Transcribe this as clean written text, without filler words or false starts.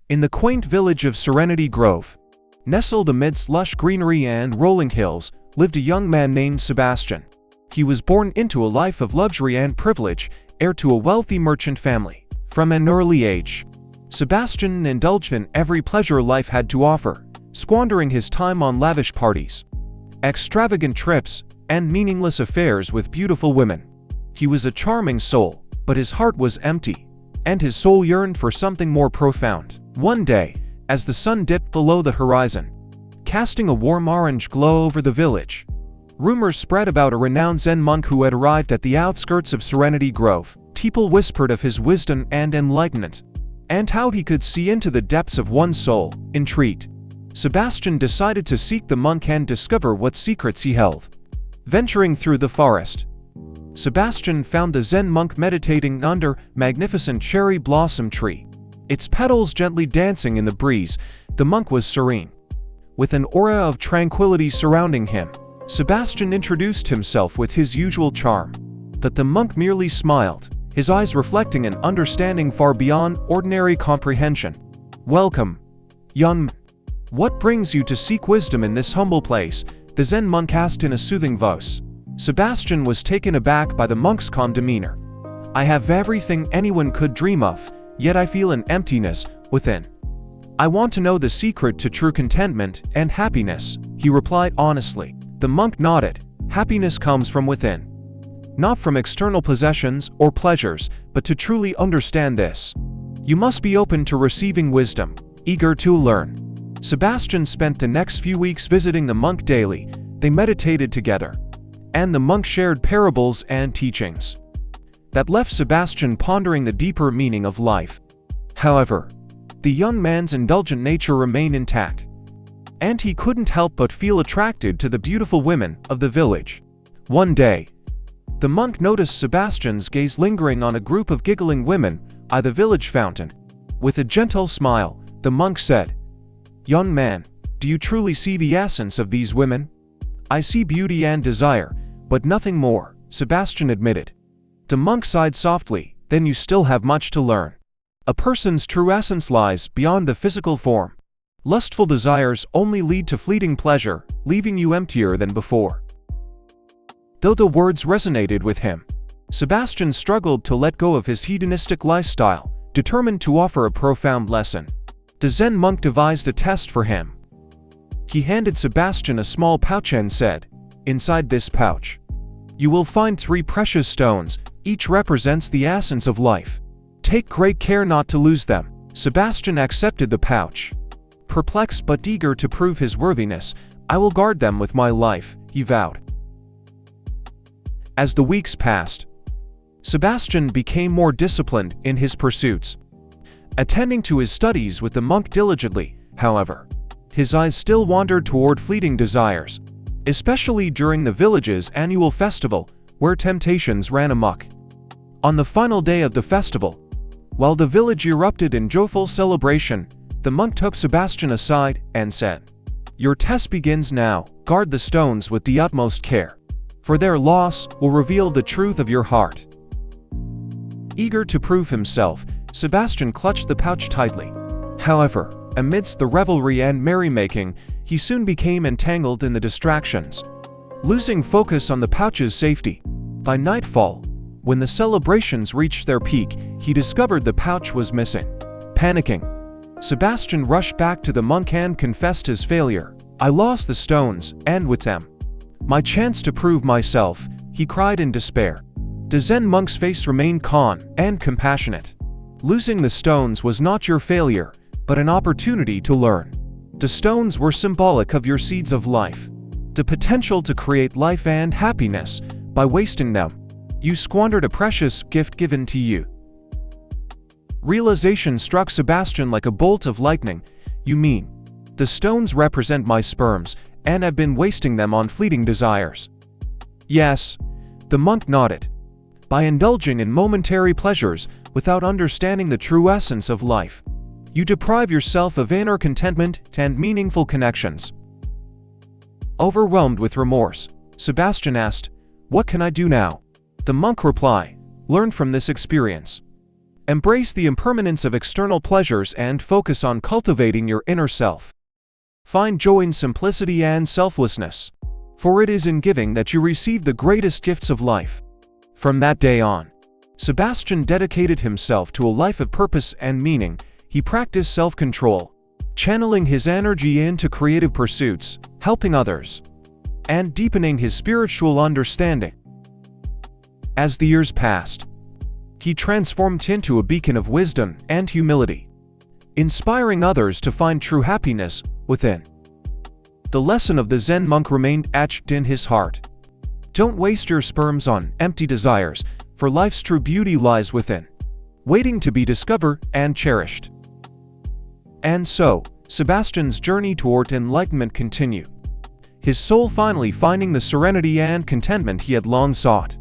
In the quaint village of Serenity Grove, nestled amidst lush greenery and rolling hills, lived a young man named Sebastian. He was born into a life of luxury and privilege, heir to a wealthy merchant family. From an early age, Sebastian indulged in every pleasure life had to offer, squandering his time on lavish parties, extravagant trips, and meaningless affairs with beautiful women. He was a charming soul, but his heart was empty, and his soul yearned for something more profound. One day, as the sun dipped below the horizon, casting a warm orange glow over the village, rumors spread about a renowned Zen monk who had arrived at the outskirts of Serenity Grove. People whispered of his wisdom and enlightenment, and how he could see into the depths of one's soul. Intrigued, Sebastian decided to seek the monk and discover what secrets he held. Venturing through the forest, Sebastian found the Zen monk meditating under a magnificent cherry blossom tree. Its petals gently dancing in the breeze, the monk was serene, with an aura of tranquility surrounding him. Sebastian introduced himself with his usual charm, but the monk merely smiled, his eyes reflecting an understanding far beyond ordinary comprehension. "Welcome, young man. What brings you to seek wisdom in this humble place?" the Zen monk asked in a soothing voice. Sebastian was taken aback by the monk's calm demeanor. "I have everything anyone could dream of, yet I feel an emptiness within. I want to know the secret to true contentment and happiness," he replied honestly. The monk nodded. "Happiness comes from within, not from external possessions or pleasures, but to truly understand this, you must be open to receiving wisdom, eager to learn." Sebastian spent the next few weeks visiting the monk daily. They meditated together, and the monk shared parables and teachings that left Sebastian pondering the deeper meaning of life. However, the young man's indulgent nature remained intact, and he couldn't help but feel attracted to the beautiful women of the village. One day, the monk noticed Sebastian's gaze lingering on a group of giggling women by the village fountain. With a gentle smile, the monk said, "Young man, do you truly see the essence of these women?" "I see beauty and desire, but nothing more," Sebastian admitted. The monk sighed softly. "Then you still have much to learn. A person's true essence lies beyond the physical form. Lustful desires only lead to fleeting pleasure, leaving you emptier than before." Though the words resonated with him, Sebastian struggled to let go of his hedonistic lifestyle, determined to offer a profound lesson. The Zen monk devised a test for him. He handed Sebastian a small pouch and said, "Inside this pouch, you will find 3 precious stones, each represents the essence of life. Take great care not to lose them." Sebastian accepted the pouch. Perplexed but eager to prove his worthiness, "I will guard them with my life," he vowed. As the weeks passed, Sebastian became more disciplined in his pursuits, attending to his studies with the monk diligently. However, his eyes still wandered toward fleeting desires, especially during the village's annual festival, where temptations ran amok. On the final day of the festival, while the village erupted in joyful celebration, the monk took Sebastian aside and said, "Your test begins now. Guard the stones with the utmost care, for their loss will reveal the truth of your heart." Eager to prove himself, Sebastian clutched the pouch tightly. However, amidst the revelry and merrymaking, he soon became entangled in the distractions, losing focus on the pouch's safety. By nightfall, when the celebrations reached their peak, he discovered the pouch was missing. Panicking, Sebastian rushed back to the monk and confessed his failure. "I lost the stones, and with them, my chance to prove myself," he cried in despair. The Zen monk's face remained calm and compassionate. "Losing the stones was not your failure, but an opportunity to learn. The stones were symbolic of your seeds of life, the potential to create life and happiness. By wasting them, you squandered a precious gift given to you." Realization struck Sebastian like a bolt of lightning. "You mean, the stones represent my sperms, and I've been wasting them on fleeting desires?" "Yes," the monk nodded. "By indulging in momentary pleasures without understanding the true essence of life, you deprive yourself of inner contentment and meaningful connections." Overwhelmed with remorse, Sebastian asked, "What can I do now?" The monk replied, "Learn from this experience. Embrace the impermanence of external pleasures and focus on cultivating your inner self. Find joy in simplicity and selflessness, for it is in giving that you receive the greatest gifts of life. From that day on, Sebastian dedicated himself to a life of purpose and meaning. He practiced self-control, channeling his energy into creative pursuits, helping others, and deepening his spiritual understanding. As the years passed, he transformed into a beacon of wisdom and humility, inspiring others to find true happiness within. The lesson of the Zen monk remained etched in his heart. Don't waste your sperms on empty desires, for life's true beauty lies within, waiting to be discovered and cherished. And so, Sebastian's journey toward enlightenment continued, his soul finally finding the serenity and contentment he had long sought.